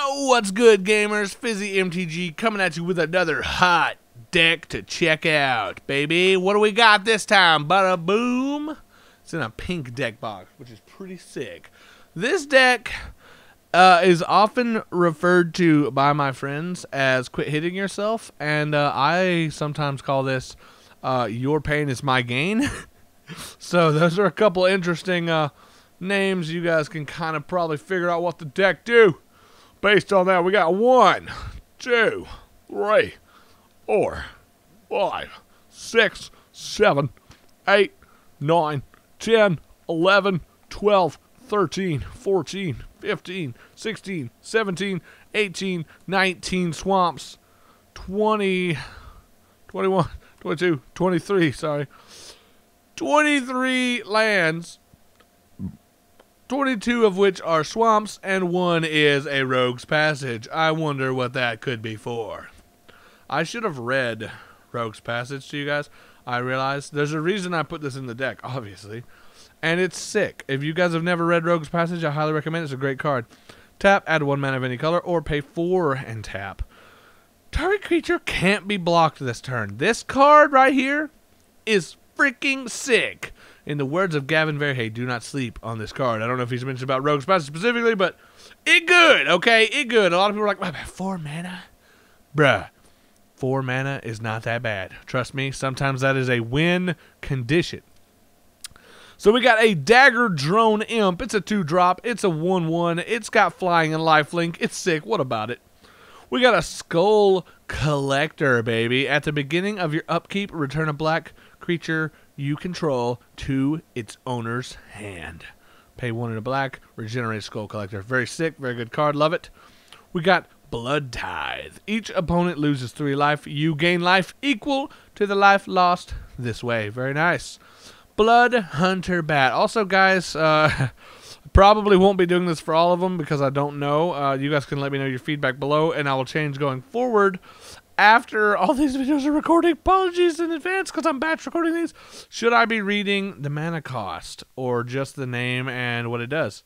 Yo, what's good, gamers? Fizzy MTG coming at you with another hot deck to check out, baby. What do we got this time? Bada boom! It's in a pink deck box, which is pretty sick. This deck is often referred to by my friends as "quit hitting yourself," and I sometimes call this "your pain is my gain." So those are a couple interesting names. You guys can kind of probably figure out what the deck do. Based on that, we got 1, 2, 3, 4, 5, 6, 7, 8, 9, 10, 11, 12, 13, 14, 15, 16, 17, 18, 19 swamps, 20, 21, 22, 23, sorry. 23 lands, 22 of which are swamps, and 1 is a Rogue's Passage. I wonder what that could be for. I should have read Rogue's Passage to you guys. I realized there's a reason I put this in the deck, obviously. And it's sick. If you guys have never read Rogue's Passage, I highly recommend it. It's a great card. Tap, add 1 mana of any color, or pay 4 and tap. Target creature can't be blocked this turn. This card right here is freaking sick. In the words of Gavin Verhey, do not sleep on this card. I don't know if he's mentioned about Rogue's Passage specifically, but it good, okay? It good. A lot of people are like, 4 mana? Bruh, 4 mana is not that bad. Trust me, sometimes that is a win condition. So we got a Dagger Drone Imp. It's a 2-drop. It's a 1/1. It's got flying and lifelink. It's sick. What about it? We got a Skull Collector, baby. At the beginning of your upkeep, return a black creature you control to its owner's hand. Pay 1 in a black, regenerate Skull Collector. Very sick, very good card, love it. We got Blood Tithe. Each opponent loses 3 life. You gain life equal to the life lost this way. Very nice. Bloodhunter Bar. Also, guys, probably won't be doing this for all of them because I don't know. You guys can let me know your feedback below, and I will change going forward. After all these videos are recorded, apologies in advance because I'm batch recording these. Should I be reading the mana cost or just the name and what it does?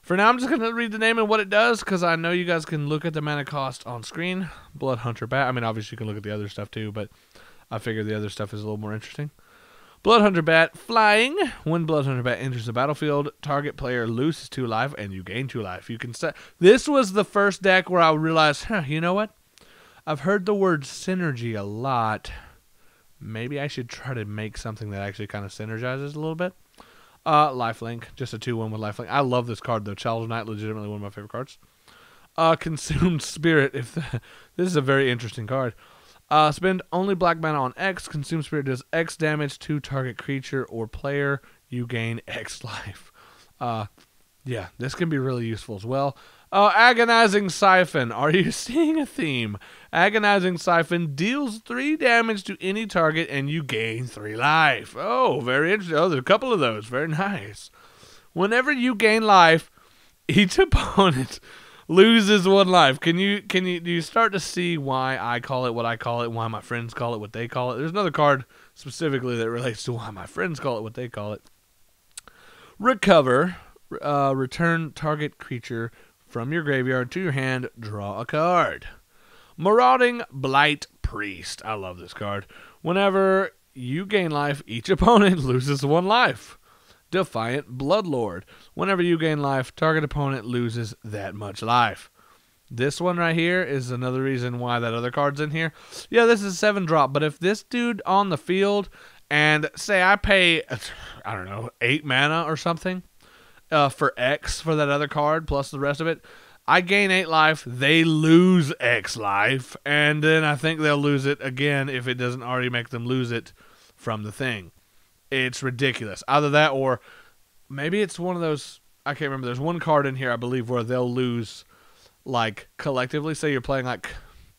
For now, I'm just going to read the name and what it does because I know you guys can look at the mana cost on screen. Bloodhunter Bar. I mean, obviously you can look at the other stuff too, but I figure the other stuff is a little more interesting. Bloodhunter Bat, flying. When Bloodhunter Bat enters the battlefield, target player loses 2 life and you gain 2 life. You can set. This was the first deck where I realized, you know what? I've heard the word synergy a lot. Maybe I should try to make something that actually kind of synergizes a little bit. Lifelink, just a 2/1 with lifelink. I love this card though. Child of Night, legitimately one of my favorite cards. Consumed Spirit. This is a very interesting card. Spend only black mana on X. Consumed Spirit does X damage to target creature or player. You gain X life. Yeah, this can be really useful as well. Agonizing Syphon. Are you seeing a theme? Agonizing Syphon deals 3 damage to any target and you gain 3 life. Oh, very interesting. Oh, there's a couple of those. Very nice. Whenever you gain life, each opponent loses 1 life. Do you start to see why I call it what I call it, why my friends call it what they call it? There's another card specifically that relates to why my friends call it what they call it. Recover. Return target creature from your graveyard to your hand. Draw a card. Marauding Blight Priest. I love this card. Whenever you gain life, each opponent loses 1 life. Defiant Bloodlord. Whenever you gain life, target opponent loses that much life. This one right here is another reason why that other card's in here. Yeah, this is a 7-drop, but if this dude on the field, and say I pay, I don't know, 8 mana or something, for X for that other card, plus the rest of it, I gain 8 life, they lose X life, and then I think they'll lose it again if it doesn't already make them lose it from the thing. It's ridiculous. Either that or maybe it's one of those, I can't remember. There's one card in here, I believe, where they'll lose, like, collectively. Say you're playing, like,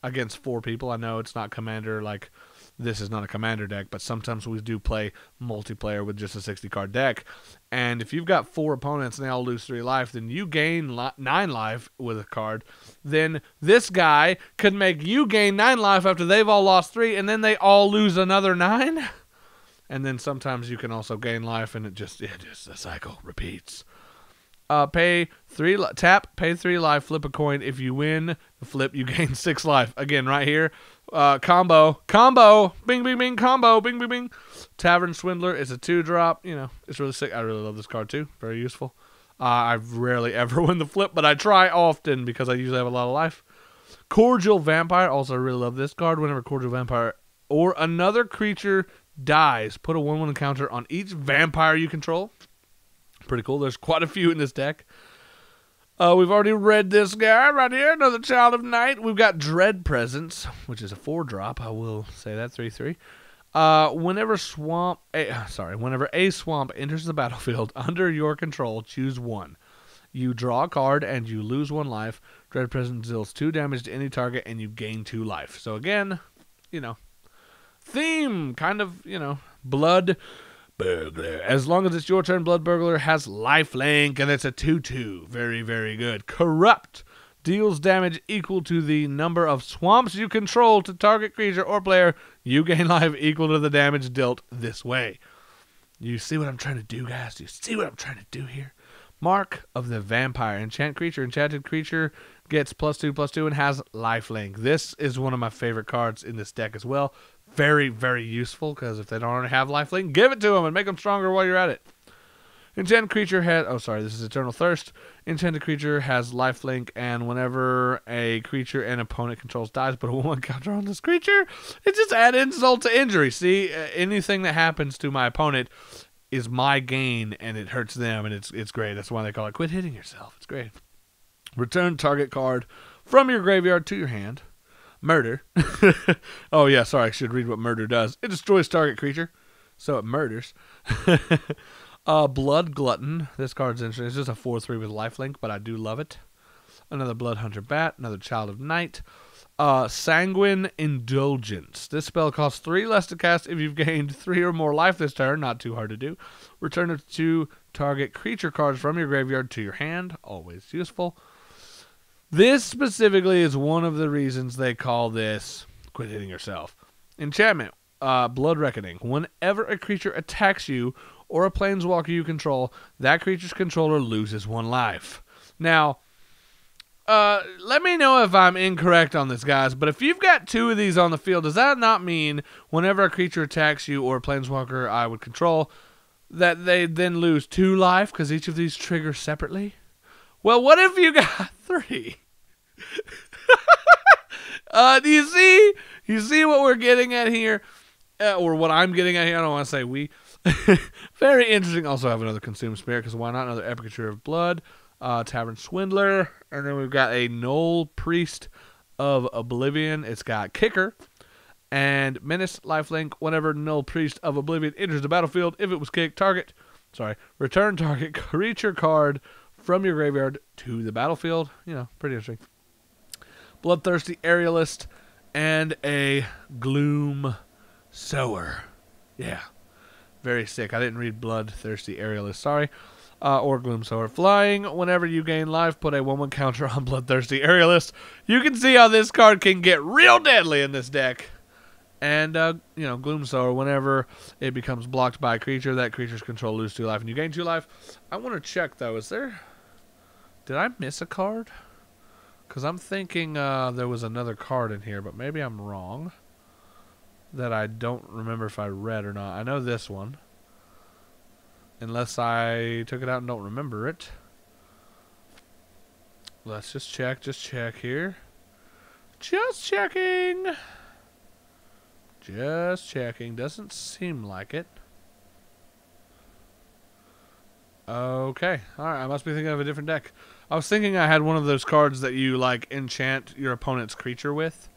against 4 people. I know it's not Commander, like, this is not a Commander deck, but sometimes we do play multiplayer with just a 60-card deck. And if you've got 4 opponents and they all lose 3 life, then you gain 9 life with a card. Then this guy could make you gain 9 life after they've all lost 3, and then they all lose another 9. And then sometimes you can also gain life, and it just the cycle repeats. Tap, pay 3 life, flip a coin. If you win the flip, you gain 6 life. Again, right here. Combo, bing, bing, bing, combo, bing, bing, bing. Tavern Swindler is a 2-drop. You know, it's really sick. I really love this card too. Very useful. I rarely ever win the flip, but I try often because I usually have a lot of life. Cordial Vampire. Also, I really love this card. Whenever Cordial Vampire or another creature dies, put a 1/1 counter on each vampire you control. Pretty cool. There's quite a few in this deck. We've already read this guy right here. Another Child of Night. We've got Dread Presence, which is a 4-drop. I will say that 3/3. Whenever a swamp enters the battlefield under your control, choose 1. You draw a card and you lose 1 life. Dread Presence deals 2 damage to any target and you gain 2 life. So again, you know, theme kind of, you know, Blood Burglar. As long as it's your turn, Blood Burglar has lifelink, and it's a 2/2. Very, very good. Corrupt. Deals damage equal to the number of swamps you control to target creature or player. You gain life equal to the damage dealt this way. You see what I'm trying to do, guys? Do you see what I'm trying to do here? Mark of the Vampire. Enchant creature. Enchanted creature gets +2/+2 and has lifelink. This is one of my favorite cards in this deck as well. Very, very useful, because if they don't already have lifelink, give it to them and make them stronger while you're at it. Enchanted creature has... Oh, sorry, this is Eternal Thirst. Enchanted creature has lifelink, and whenever a creature an opponent controls dies, put a 1/1 counter on this creature. It just adds insult to injury. See, anything that happens to my opponent is my gain, and it hurts them, and it's great. That's why they call it Quit Hitting Yourself. It's great. Return target card from your graveyard to your hand. Murder. Oh, yeah, sorry, I should read what murder does. It destroys target creature, so it murders. Blood Glutton. This card's interesting. It's just a 4/3 with lifelink, but I do love it. Another Bloodhunter Bat. Another Child of Night. Sanguine Indulgence. This spell costs 3 less to cast if you've gained 3 or more life this turn. Not too hard to do. Return 2 target creature cards from your graveyard to your hand. Always useful. This specifically is one of the reasons they call this Quit Hitting Yourself. Enchantment. Blood Reckoning. Whenever a creature attacks you or a planeswalker you control, that creature's controller loses 1 life. Now, let me know if I'm incorrect on this, guys, but if you've got 2 of these on the field, does that not mean whenever a creature attacks you or a planeswalker I would control, that they then lose 2 life because each of these triggers separately? Well, what if you got 3? Do you see? You see what we're getting at here? Or what I'm getting at here? I don't want to say we. Very interesting. Also have another Consume Spirit, because why not? Another Epicature of Blood. Tavern Swindler. And then we've got a Null Priest of Oblivion. It's got Kicker and Menace lifelink. Whenever Null Priest of Oblivion enters the battlefield, if it was kicked, return target creature card from your graveyard to the battlefield. You know, pretty interesting. Bloodthirsty Aerialist and a Gloom Sower. Yeah, very sick. I didn't read Bloodthirsty Aerialist, sorry. Or Gloom Sower. Flying. Whenever you gain life, put a 1/1 counter on Bloodthirsty Aerialist. You can see how this card can get real deadly in this deck. And, you know, Gloom Sower, whenever it becomes blocked by a creature, that creature's control loses 2 life, and you gain 2 life. I want to check, though. Did I miss a card? Because I'm thinking there was another card in here, but maybe I'm wrong. That I don't remember if I read or not. I know this one. Unless I took it out and don't remember it. Let's just check here. Just checking. Just checking. Doesn't seem like it. Okay. Alright, I must be thinking of a different deck. I was thinking I had one of those cards that you, like, enchant your opponent's creature with.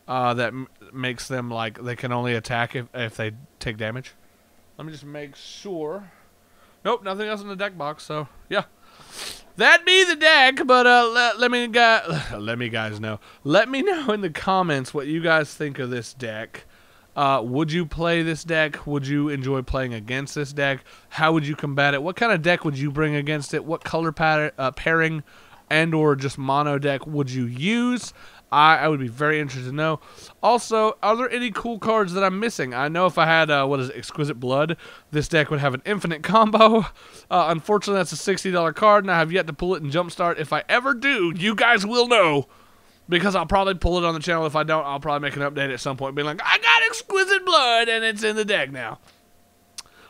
That makes them, like, they can only attack if they take damage. Let me just make sure. Nope, nothing else in the deck box, so, yeah. That'd be the deck, but let me guys know. Let me know in the comments what you guys think of this deck. Would you play this deck? Would you enjoy playing against this deck? How would you combat it? What kind of deck would you bring against it? What color pairing and or just mono deck would you use? I would be very interested to know. Also, are there any cool cards that I'm missing? I know if I had, Exquisite Blood, this deck would have an infinite combo. Unfortunately, that's a $60 card, and I have yet to pull it in Jumpstart. If I ever do, you guys will know, because I'll probably pull it on the channel. If I don't, I'll probably make an update at some point, being like, I got Exquisite Blood, and it's in the deck now.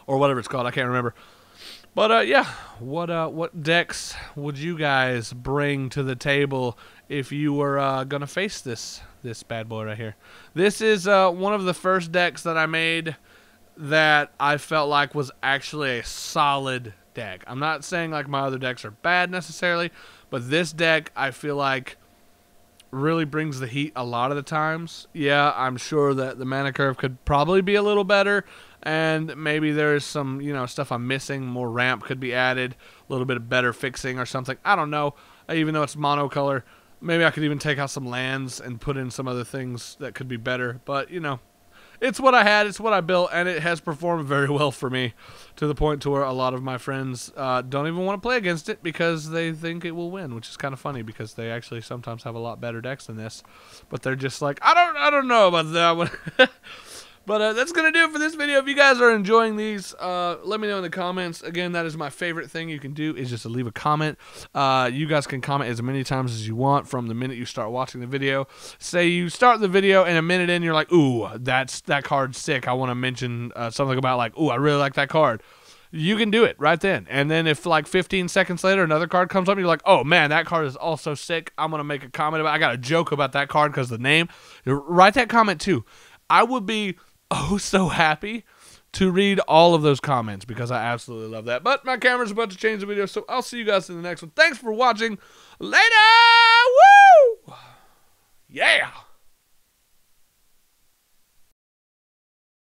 Or whatever it's called, I can't remember. But, yeah, what decks would you guys bring to the table if you were going to face this bad boy right here? This is one of the first decks that I made that I felt like was actually a solid deck. I'm not saying like my other decks are bad necessarily, but this deck I feel like really brings the heat a lot of the times. Yeah, I'm sure that the mana curve could probably be a little better, and maybe there's some, stuff I'm missing. More ramp could be added, a little bit of better fixing or something. I don't know. Even though it's monocolor, maybe I could even take out some lands and put in some other things that could be better. But, it's what I had, it's what I built, and it has performed very well for me, to the point to where a lot of my friends don't even want to play against it because they think it will win, which is kind of funny because they actually sometimes have a lot better decks than this. But they're just like, I don't know about that one. But that's going to do it for this video. If you guys are enjoying these, let me know in the comments. Again, that is my favorite thing you can do, is just to leave a comment. You guys can comment as many times as you want from the minute you start watching the video. Say you start the video and a minute in, you're like, ooh, that card's sick. I want to mention something about like, ooh, I really like that card. You can do it right then. And then if like 15 seconds later another card comes up and you're like, oh man, that card is also sick, I'm going to make a comment about it. I got a joke about that card because of the name. Write that comment too. I would be so happy to read all of those comments because I absolutely love that. But my camera's about to change the video, so I'll see you guys in the next one. Thanks for watching. Later! Woo! Yeah!